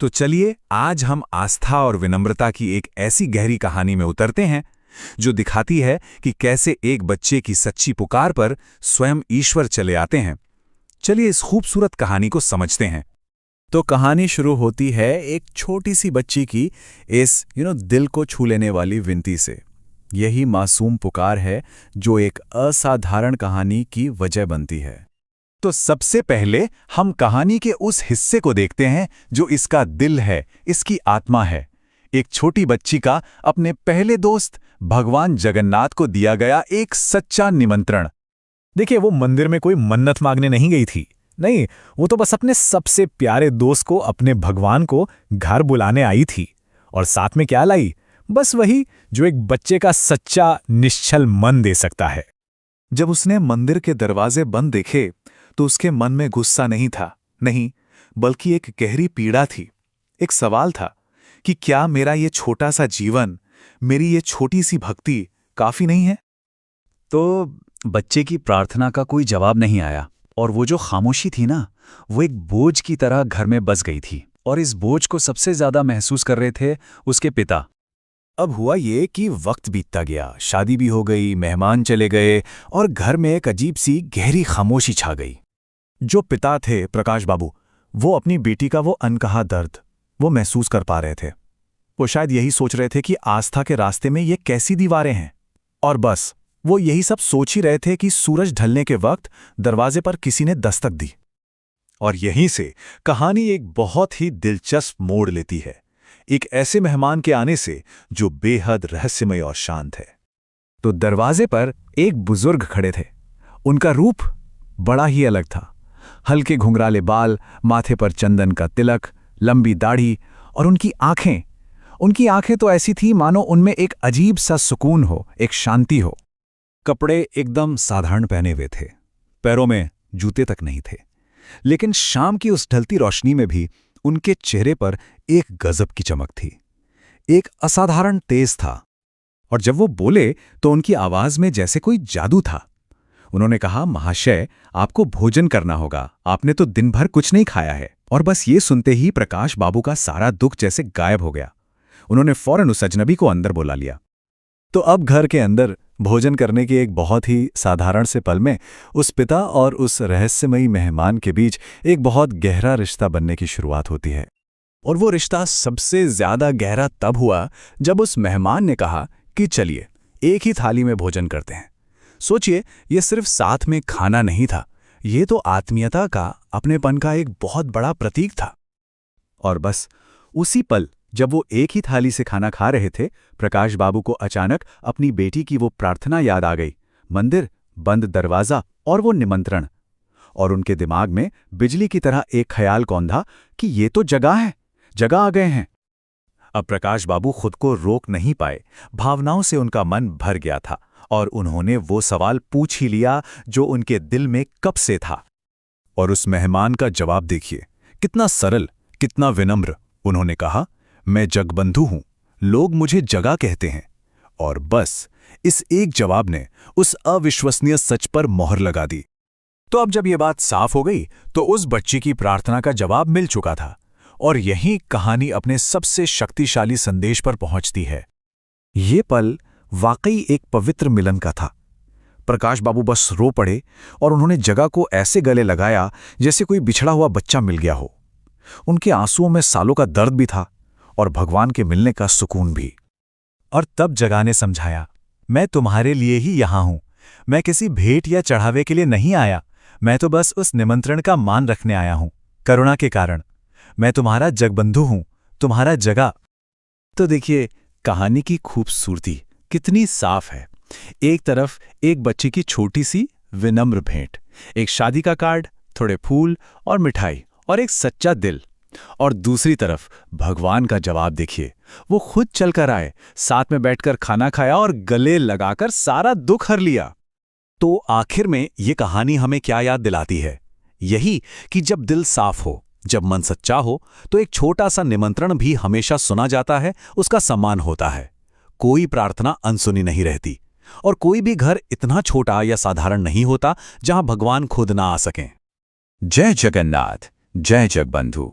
तो चलिए आज हम आस्था और विनम्रता की एक ऐसी गहरी कहानी में उतरते हैं जो दिखाती है कि कैसे एक बच्चे की सच्ची पुकार पर स्वयं ईश्वर चले आते हैं। चलिए इस खूबसूरत कहानी को समझते हैं। तो कहानी शुरू होती है एक छोटी सी बच्ची की इस दिल को छू लेने वाली विनती से। यही मासूम पुकार है जो एक असाधारण कहानी की वजह बनती है। तो सबसे पहले हम कहानी के उस हिस्से को देखते हैं जो इसका दिल है, इसकी आत्मा है। एक छोटी बच्ची का अपने पहले दोस्त भगवान जगन्नाथ को दिया गया एक सच्चा निमंत्रण। देखिए, वो मंदिर में कोई मन्नत मांगने नहीं गई थी। नहीं, वो तो बस अपने सबसे प्यारे दोस्त को, अपने भगवान को घर बुलाने आई थी। और साथ में क्या लाई? बस वही जो एक बच्चे का सच्चा निश्चल मन दे सकता है। जब उसने मंदिर के दरवाजे बंद देखे तो उसके मन में गुस्सा नहीं था, नहीं, बल्कि एक गहरी पीड़ा थी। एक सवाल था कि क्या मेरा ये छोटा सा जीवन, मेरी ये छोटी सी भक्ति काफी नहीं है? तो बच्चे की प्रार्थना का कोई जवाब नहीं आया, और वो जो खामोशी थी ना, वो एक बोझ की तरह घर में बस गई थी। और इस बोझ को सबसे ज्यादा महसूस कर रहे थे उसके पिता। अब हुआ ये कि वक्त बीतता गया, शादी भी हो गई, मेहमान चले गए और घर में एक अजीब सी गहरी खामोशी छा गई। जो पिता थे प्रकाश बाबू, वो अपनी बेटी का वो अनकहा दर्द वो महसूस कर पा रहे थे। वो शायद यही सोच रहे थे कि आस्था के रास्ते में ये कैसी दीवारें हैं। और बस वो यही सब सोच ही रहे थे कि सूरज ढलने के वक्त दरवाजे पर किसी ने दस्तक दी। और यहीं से कहानी एक बहुत ही दिलचस्प मोड़ लेती है, एक ऐसे मेहमान के आने से जो बेहद रहस्यमय और शांत है। तो दरवाजे पर एक बुजुर्ग खड़े थे। उनका रूप बड़ा ही अलग था। हल्के घुंघराले बाल, माथे पर चंदन का तिलक, लंबी दाढ़ी, और उनकी आंखें तो ऐसी थी मानो उनमें एक अजीब सा सुकून हो, एक शांति हो। कपड़े एकदम साधारण पहने हुए थे, पैरों में जूते तक नहीं थे, लेकिन शाम की उस ढलती रोशनी में भी उनके चेहरे पर एक गजब की चमक थी, एक असाधारण तेज था। और जब वो बोले तो उनकी आवाज में जैसे कोई जादू था। उन्होंने कहा, महाशय, आपको भोजन करना होगा, आपने तो दिन भर कुछ नहीं खाया है। और बस ये सुनते ही प्रकाश बाबू का सारा दुख जैसे गायब हो गया। उन्होंने फौरन उस अजनबी को अंदर बुला लिया। तो अब घर के अंदर भोजन करने के एक बहुत ही साधारण से पल में उस पिता और उस रहस्यमयी मेहमान के बीच एक बहुत गहरा रिश्ता बनने की शुरुआत होती है। और वो रिश्ता सबसे ज्यादा गहरा तब हुआ जब उस मेहमान ने कहा कि चलिए एक ही थाली में भोजन करते हैं। सोचिए, ये सिर्फ साथ में खाना नहीं था, ये तो आत्मीयता का, अपनेपन का एक बहुत बड़ा प्रतीक था। और बस उसी पल जब वो एक ही थाली से खाना खा रहे थे, प्रकाश बाबू को अचानक अपनी बेटी की वो प्रार्थना याद आ गई। मंदिर, बंद दरवाजा और वो निमंत्रण। और उनके दिमाग में बिजली की तरह एक ख्याल कौंधा कि ये तो जगह आ गए हैं। अब प्रकाश बाबू खुद को रोक नहीं पाए, भावनाओं से उनका मन भर गया था और उन्होंने वो सवाल पूछ ही लिया जो उनके दिल में कब से था। और उस मेहमान का जवाब देखिए, कितना सरल, कितना विनम्र। उन्होंने कहा, मैं जगबंधु हूं, लोग मुझे जगा कहते हैं। और बस इस एक जवाब ने उस अविश्वसनीय सच पर मोहर लगा दी। तो अब जब ये बात साफ हो गई तो उस बच्ची की प्रार्थना का जवाब मिल चुका था। और यही कहानी अपने सबसे शक्तिशाली संदेश पर पहुंचती है। ये पल वाकई एक पवित्र मिलन का था। प्रकाश बाबू बस रो पड़े और उन्होंने जगह को ऐसे गले लगाया जैसे कोई बिछड़ा हुआ बच्चा मिल गया हो। उनके आंसुओं में सालों का दर्द भी था और भगवान के मिलने का सुकून भी। और तब जगह ने समझाया, मैं तुम्हारे लिए ही यहां हूं। मैं किसी भेंट या चढ़ावे के लिए नहीं आया, मैं तो बस उस निमंत्रण का मान रखने आया हूं, करुणा के कारण। मैं तुम्हारा जगबंधु हूं, तुम्हारा जगह। तो देखिए, कहानी की खूबसूरती कितनी साफ है। एक तरफ एक बच्चे की छोटी सी विनम्र भेंट, एक शादी का कार्ड, थोड़े फूल और मिठाई और एक सच्चा दिल। और दूसरी तरफ भगवान का जवाब देखिए, वो खुद चलकर आए, साथ में बैठकर खाना खाया और गले लगाकर सारा दुख हर लिया। तो आखिर में ये कहानी हमें क्या याद दिलाती है? यही कि जब दिल साफ हो, जब मन सच्चा हो, तो एक छोटा सा निमंत्रण भी हमेशा सुना जाता है, उसका सम्मान होता है। कोई प्रार्थना अनसुनी नहीं रहती और कोई भी घर इतना छोटा या साधारण नहीं होता जहां भगवान खुद ना आ सकें। जय जगन्नाथ, जय जगबंधु।